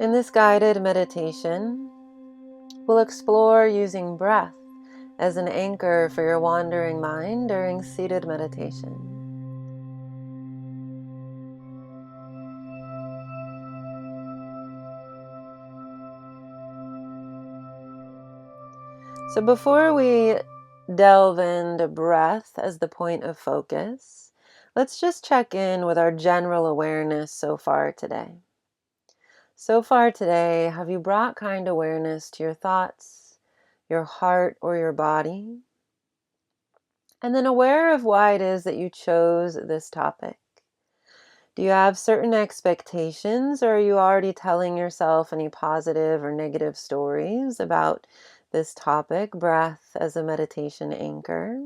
In this guided meditation, we'll explore using breath as an anchor for your wandering mind during seated meditation. So before we delve into breath as the point of focus, let's just check in with our general awareness so far today. So far today, have you brought kind awareness to your thoughts, your heart, or your body? And then aware of why it is that you chose this topic. Do you have certain expectations, or are you already telling yourself any positive or negative stories about this topic, breath as a meditation anchor?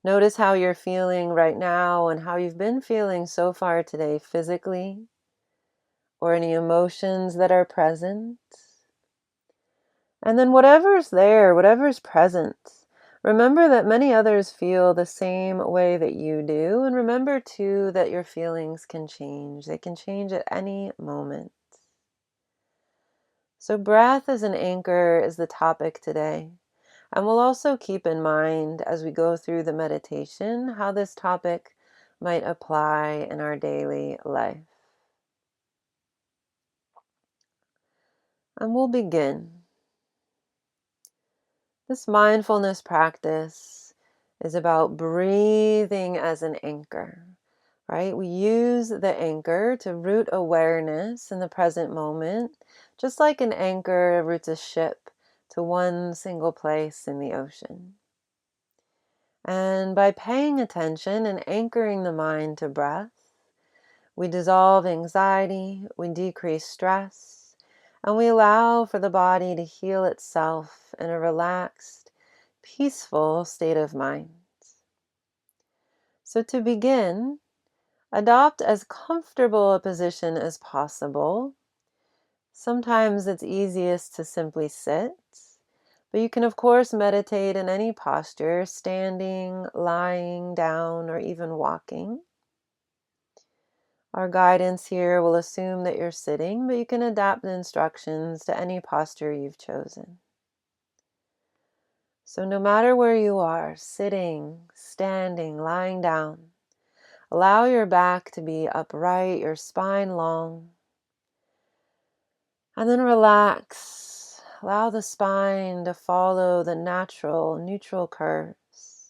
Notice how you're feeling right now and how you've been feeling so far today physically, or any emotions that are present. And then whatever's there, whatever's present, remember that many others feel the same way that you do. And remember too that your feelings can change. They can change at any moment. So breath as an anchor is the topic today. And we'll also keep in mind as we go through the meditation how this topic might apply in our daily life. And we'll begin. This mindfulness practice is about breathing as an anchor, right? We use the anchor to root awareness in the present moment, just like an anchor roots a ship to one single place in the ocean. And by paying attention and anchoring the mind to breath, we dissolve anxiety, we decrease stress, and we allow for the body to heal itself in a relaxed, peaceful state of mind. So to begin, adopt as comfortable a position as possible. Sometimes it's easiest to simply sit, but you can of course meditate in any posture, standing, lying down, or even walking. Our guidance here will assume that you're sitting, but you can adapt the instructions to any posture you've chosen. So no matter where you are, sitting, standing, lying down, allow your back to be upright, your spine long, and then relax. Allow the spine to follow the natural, neutral curves.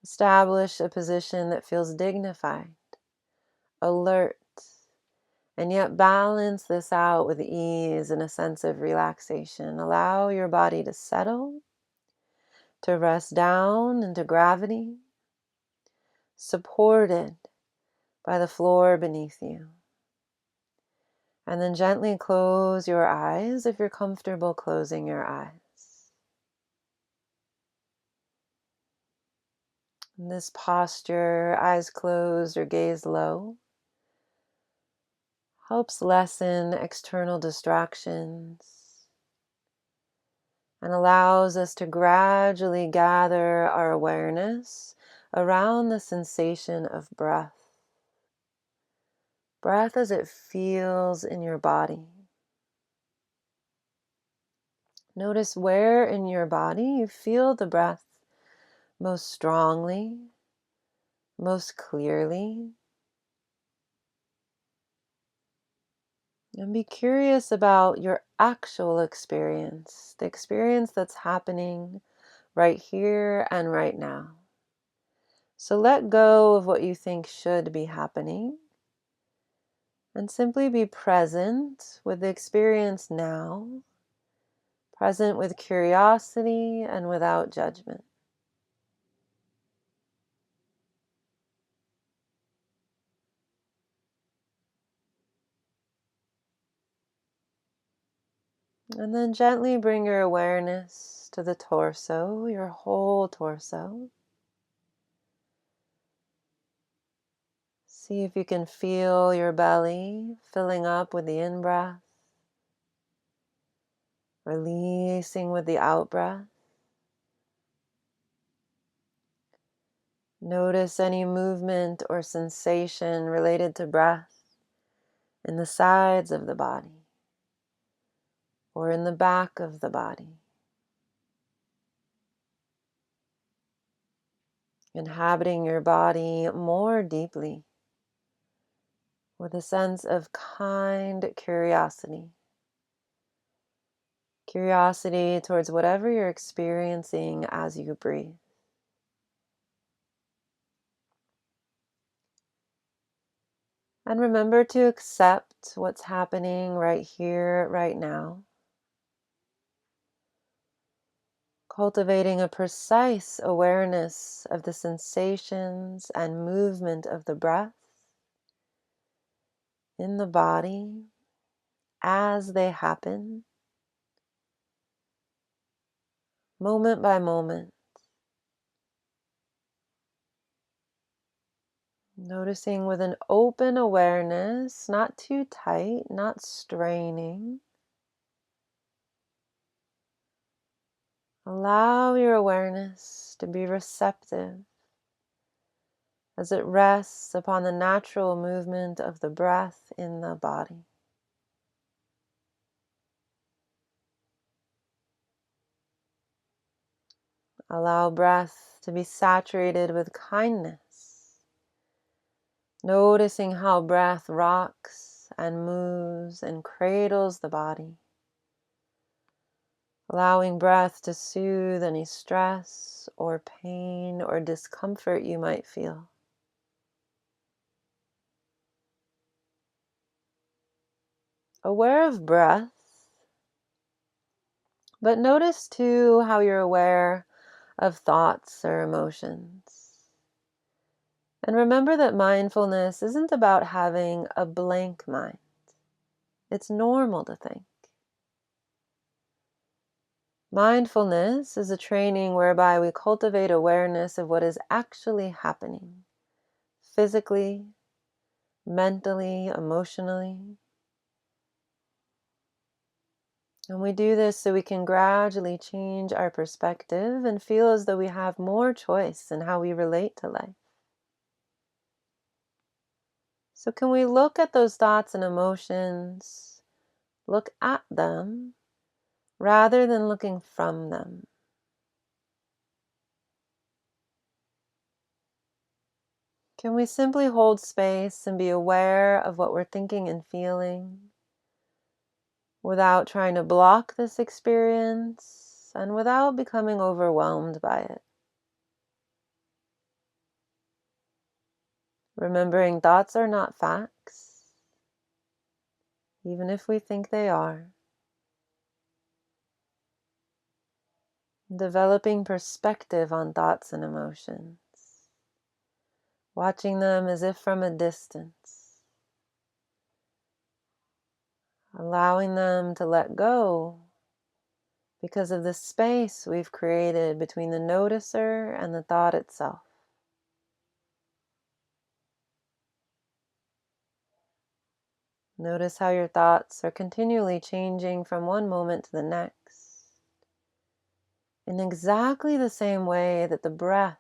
Establish a position that feels dignified, alert, and yet balance this out with ease and a sense of relaxation. Allow your body to settle, to rest down into gravity, supported by the floor beneath you. And then gently close your eyes if you're comfortable closing your eyes. In this posture, eyes closed or gaze low, helps lessen external distractions and allows us to gradually gather our awareness around the sensation of breath. Breath as it feels in your body. Notice where in your body you feel the breath most strongly, most clearly. And be curious about your actual experience, the experience that's happening right here and right now. So let go of what you think should be happening and simply be present with the experience now, present with curiosity and without judgment. And then gently bring your awareness to the torso, your whole torso. See if you can feel your belly filling up with the in-breath, releasing with the out-breath. Notice any movement or sensation related to breath in the sides of the body, or in the back of the body. Inhabiting your body more deeply with a sense of kind curiosity. Curiosity towards whatever you're experiencing as you breathe. And remember to accept what's happening right here, right now. Cultivating a precise awareness of the sensations and movement of the breath in the body as they happen, moment by moment. Noticing with an open awareness, not too tight, not straining. Allow your awareness to be receptive as it rests upon the natural movement of the breath in the body. Allow breath to be saturated with kindness, noticing how breath rocks and moves and cradles the body. Allowing breath to soothe any stress or pain or discomfort you might feel. Aware of breath, but notice too how you're aware of thoughts or emotions. And remember that mindfulness isn't about having a blank mind. It's normal to think. Mindfulness is a training whereby we cultivate awareness of what is actually happening, physically, mentally, emotionally. And we do this so we can gradually change our perspective and feel as though we have more choice in how we relate to life. So can we look at those thoughts and emotions, look at them, rather than looking from them? Can we simply hold space and be aware of what we're thinking and feeling without trying to block this experience and without becoming overwhelmed by it? Remembering thoughts are not facts, even if we think they are. Developing perspective on thoughts and emotions. Watching them as if from a distance. Allowing them to let go because of the space we've created between the noticer and the thought itself. Notice how your thoughts are continually changing from one moment to the next, in exactly the same way that the breath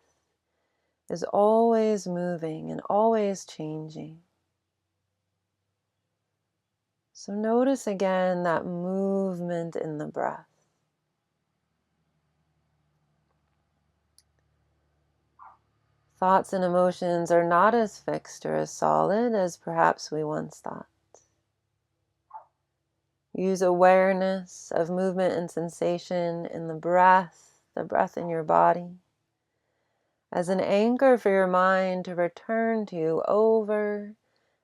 is always moving and always changing. So notice again that movement in the breath. Thoughts and emotions are not as fixed or as solid as perhaps we once thought. Use awareness of movement and sensation in the breath in your body, as an anchor for your mind to return to over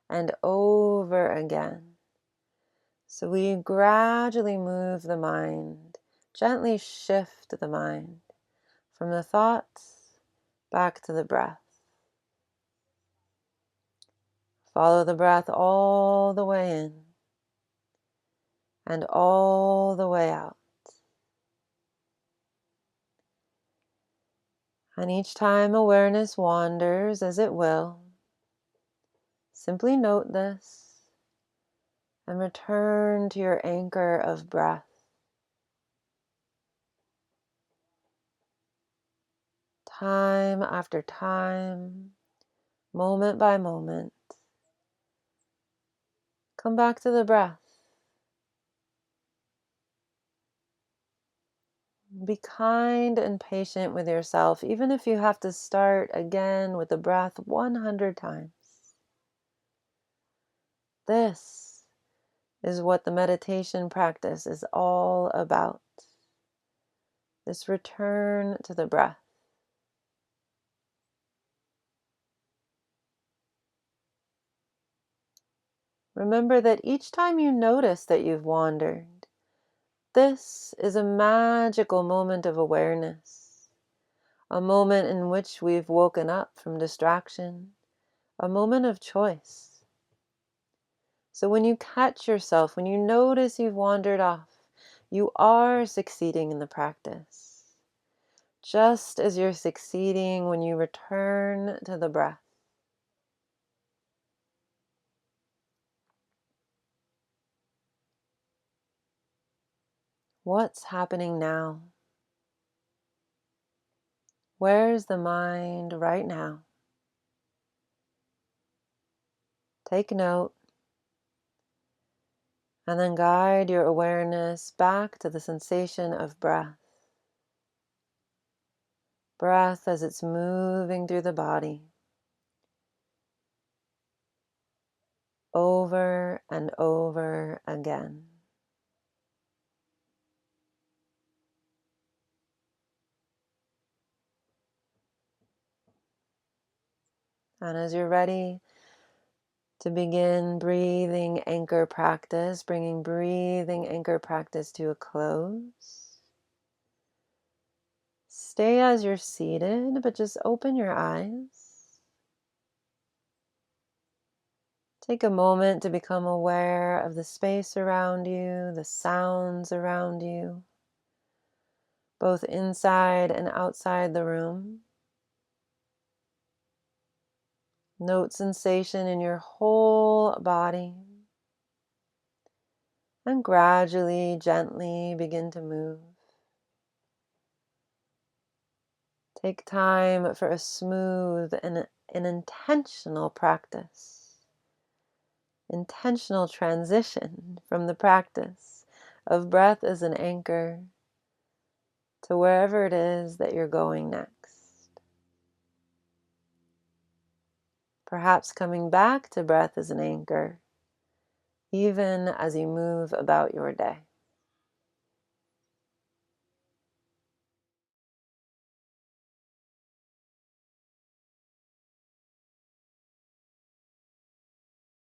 and over again. So we gradually move the mind, gently shift the mind from the thoughts back to the breath. Follow the breath all the way in and all the way out. And each time awareness wanders, as it will, simply note this and return to your anchor of breath. Time after time, moment by moment, Come back to the breath. Be kind and patient with yourself, even if you have to start again with the breath 100 times. This is what the meditation practice is all about. This return to the breath. Remember that each time you notice that you've wandered, this is a magical moment of awareness, a moment in which we've woken up from distraction, a moment of choice. So when you catch yourself, when you notice you've wandered off, you are succeeding in the practice, just as you're succeeding when you return to the breath. What's happening now? Where's the mind right now? Take note, and then guide your awareness back to the sensation of breath. Breath as it's moving through the body, over and over again. And as you're ready to begin breathing anchor practice, bringing breathing anchor practice to a close, stay as you're seated, but just open your eyes. Take a moment to become aware of the space around you, the sounds around you, both inside and outside the room. Note sensation in your whole body, and gradually, gently begin to move. Take time for a smooth and an intentional practice. Intentional transition from the practice of breath as an anchor to wherever it is that you're going next. Perhaps coming back to breath as an anchor, even as you move about your day.